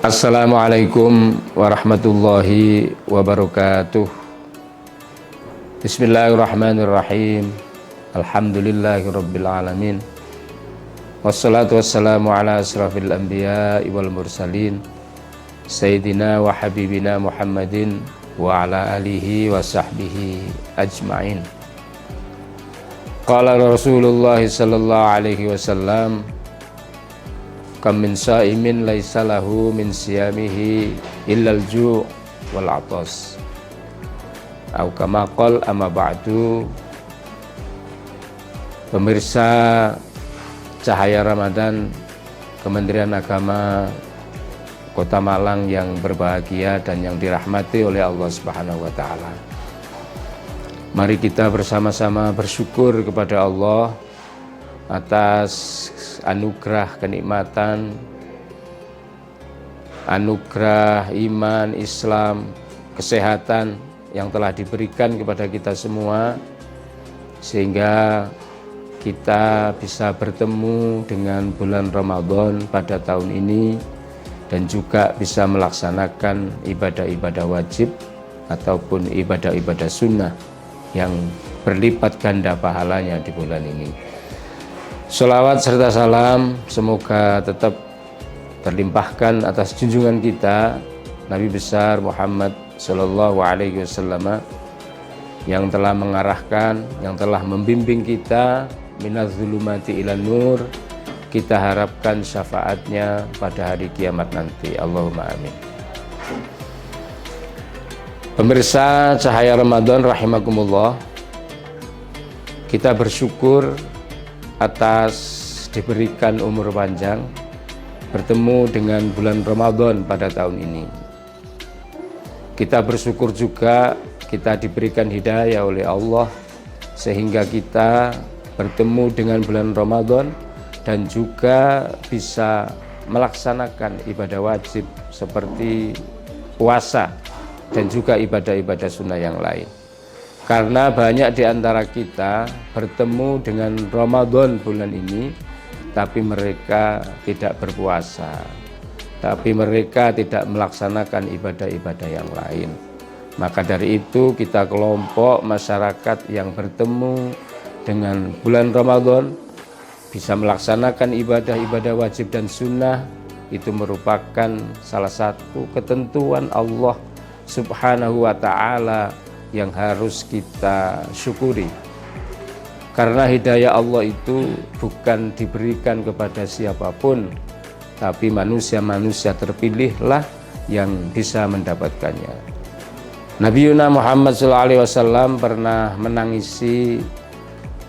Assalamualaikum warahmatullahi wabarakatuh. Bismillahirrahmanirrahim. Alhamdulillahirabbil alamin. Wassalatu wassalamu ala asrafil anbiya'i wal mursalin Sayyidina wa habibina Muhammadin wa ala alihi wa sahbihi ajma'in. Qala Rasulullah sallallahu alaihi wasallam, kam min sa'imin laisa lahu min siyamihi illal ju' wal atas. Au kama qol amma ba'du. Pemirsa Cahaya Ramadan, Kementerian Agama Kota Malang yang berbahagia dan yang dirahmati oleh Allah Subhanahu wa taala. Mari kita bersama-sama bersyukur kepada Allah atas anugerah kenikmatan, anugerah iman, Islam, kesehatan yang telah diberikan kepada kita semua, sehingga kita bisa bertemu dengan bulan Ramadan pada tahun ini dan juga bisa melaksanakan ibadah-ibadah wajib ataupun ibadah-ibadah sunnah yang berlipat ganda pahalanya di bulan ini. Sholawat serta salam semoga tetap terlimpahkan atas junjungan kita Nabi besar Muhammad Sallallahu Alaihi Wasallam yang telah mengarahkan, yang telah membimbing kita minaz zulumati ilan nur. Kita harapkan syafaatnya pada hari kiamat nanti. Allahumma amin. Pemirsa Cahaya Ramadan rahimakumullah, kita bersyukur atas diberikan umur panjang bertemu dengan bulan Ramadan pada tahun ini. Kita bersyukur juga kita diberikan hidayah oleh Allah sehingga kita bertemu dengan bulan Ramadan dan juga bisa melaksanakan ibadah wajib seperti puasa dan juga ibadah-ibadah sunnah yang lain. Karena banyak di antara kita bertemu dengan Ramadan bulan ini, tapi mereka tidak berpuasa, tapi mereka tidak melaksanakan ibadah-ibadah yang lain. Maka dari itu kita kelompok masyarakat yang bertemu dengan bulan Ramadan bisa melaksanakan ibadah-ibadah wajib dan sunnah, itu merupakan salah satu ketentuan Allah Subhanahu wa ta'ala yang harus kita syukuri. Karena hidayah Allah itu bukan diberikan kepada siapapun, tapi manusia-manusia terpilihlah yang bisa mendapatkannya. Nabi Muhammad SAW pernah menangisi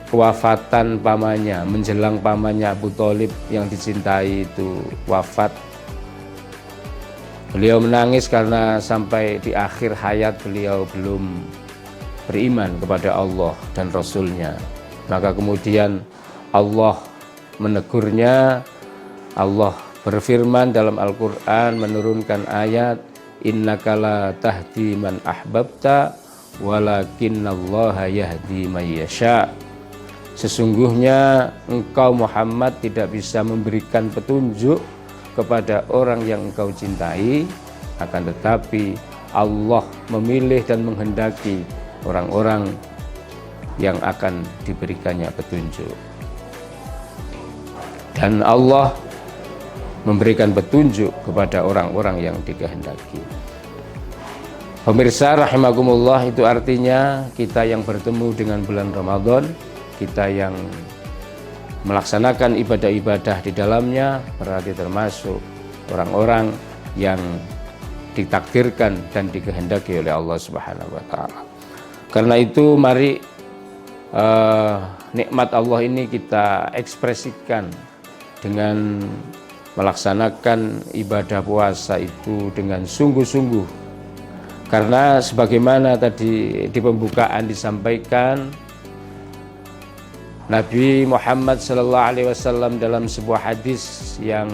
kewafatan pamannya, menjelang pamannya Abu Thalib yang dicintai itu wafat. Beliau menangis karena sampai di akhir hayat beliau belum beriman kepada Allah dan Rasul-Nya. Maka kemudian Allah menegurnya. Allah berfirman dalam Al-Quran, menurunkan ayat, innaka la tahdi man ahbabta walakinnallaha yahdi man yasha. Sesungguhnya engkau Muhammad tidak bisa memberikan petunjuk kepada orang yang engkau cintai, akan tetapi Allah memilih dan menghendaki orang-orang yang akan diberikannya petunjuk. Dan Allah memberikan petunjuk kepada orang-orang yang dikehendaki. Pemirsa rahimakumullah, itu artinya kita yang bertemu dengan bulan Ramadan, kita yang melaksanakan ibadah-ibadah di dalamnya, berarti termasuk orang-orang yang ditakdirkan dan dikehendaki oleh Allah Subhanahu wa taala. Karena itu mari nikmat Allah ini kita ekspresikan dengan melaksanakan ibadah puasa itu dengan sungguh-sungguh. Karena sebagaimana tadi di pembukaan disampaikan, Nabi Muhammad sallallahu alaihi wasallam dalam sebuah hadis yang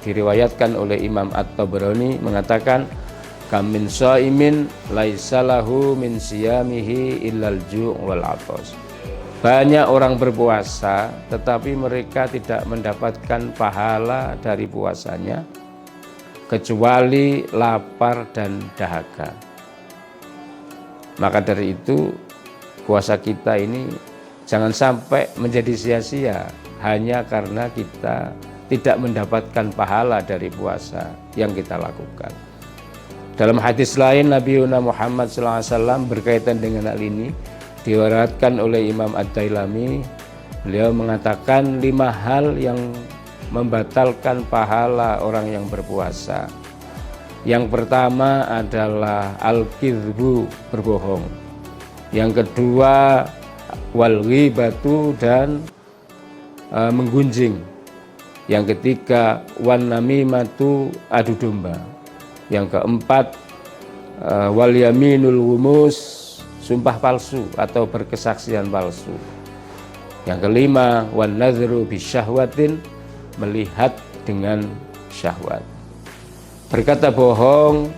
diriwayatkan oleh Imam At-Tabrani mengatakan, kam min shaimin laisa lahu min siyamihi illal ju' wal 'athas. Banyak orang berpuasa tetapi mereka tidak mendapatkan pahala dari puasanya kecuali lapar dan dahaga. Maka dari itu puasa kita ini jangan sampai menjadi sia-sia hanya karena kita tidak mendapatkan pahala dari puasa yang kita lakukan. Dalam hadis lain Nabi Muhammad SAW berkaitan dengan hal ini diriwayatkan oleh Imam Ad-Dailami. Beliau mengatakan 5 hal yang membatalkan pahala orang yang berpuasa. Yang pertama adalah al-kidhbu, berbohong. Yang kedua wal-ghibatu, dan menggunjing. Yang ketiga wan namimatu, adu domba. Yang keempat wal yaminul ghumus, sumpah palsu atau berkesaksian palsu. Yang kelima wan nadhru bisyahwatin, melihat dengan syahwat. Berkata bohong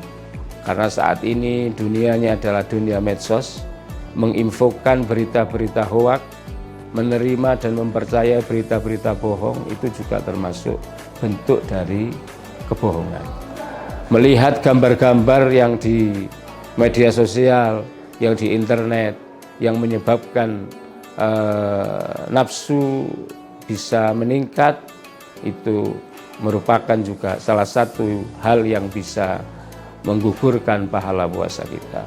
karena saat ini dunianya adalah dunia medsos, menginfokan berita-berita hoak, menerima dan mempercayai berita-berita bohong itu juga termasuk bentuk dari kebohongan. Melihat gambar-gambar yang di media sosial, yang di internet, yang menyebabkan nafsu bisa meningkat, itu merupakan juga salah satu hal yang bisa menggugurkan pahala puasa kita.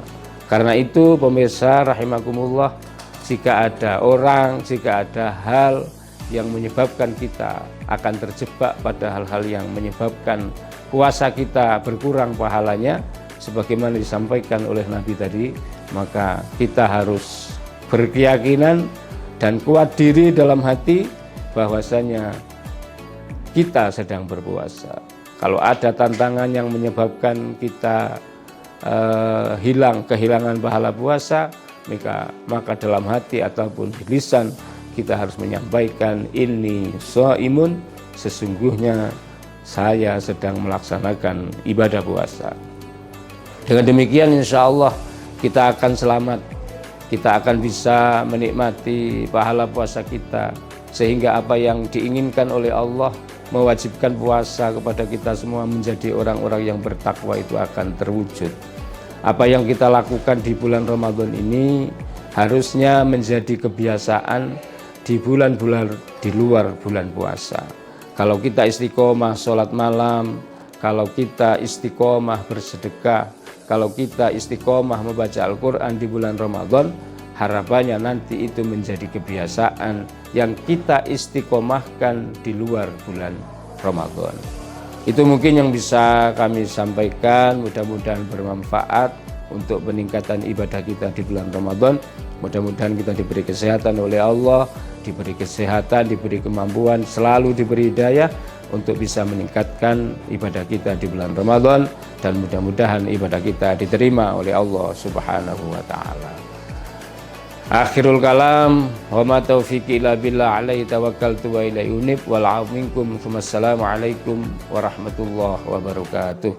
Karena itu pemirsa rahimakumullah, jika ada orang, jika ada hal yang menyebabkan kita akan terjebak pada hal-hal yang menyebabkan puasa kita berkurang pahalanya, sebagaimana disampaikan oleh Nabi tadi, maka kita harus berkeyakinan dan kuat diri dalam hati bahwasanya kita sedang berpuasa. Kalau ada tantangan yang menyebabkan kita kehilangan pahala puasa, maka dalam hati ataupun di lisan kita harus menyampaikan inni shaimun, sesungguhnya saya sedang melaksanakan ibadah puasa. Dengan demikian insya Allah kita akan selamat, kita akan bisa menikmati pahala puasa kita, sehingga apa yang diinginkan oleh Allah mewajibkan puasa kepada kita semua menjadi orang-orang yang bertakwa itu akan terwujud. Apa yang kita lakukan di bulan Ramadan ini harusnya menjadi kebiasaan di bulan-bulan di luar bulan puasa. Kalau kita istiqomah sholat malam, kalau kita istiqomah bersedekah, kalau kita istiqomah membaca Al-Quran di bulan Ramadan, harapannya nanti itu menjadi kebiasaan yang kita istiqomahkan di luar bulan Ramadan. Itu mungkin yang bisa kami sampaikan, mudah-mudahan bermanfaat untuk peningkatan ibadah kita di bulan Ramadan. Mudah-mudahan kita diberi kesehatan oleh Allah, diberi kesehatan, diberi kemampuan, selalu diberi hidayah untuk bisa meningkatkan ibadah kita di bulan Ramadan, dan mudah-mudahan ibadah kita diterima oleh Allah Subhanahu wa taala. Akhirul kalam, wa ma taufiqi illa billah, alaihi tawakkaltu wa ilaihi unib, wal 'afwu minkum. Wassalamu alaikum warahmatullahi wabarakatuh.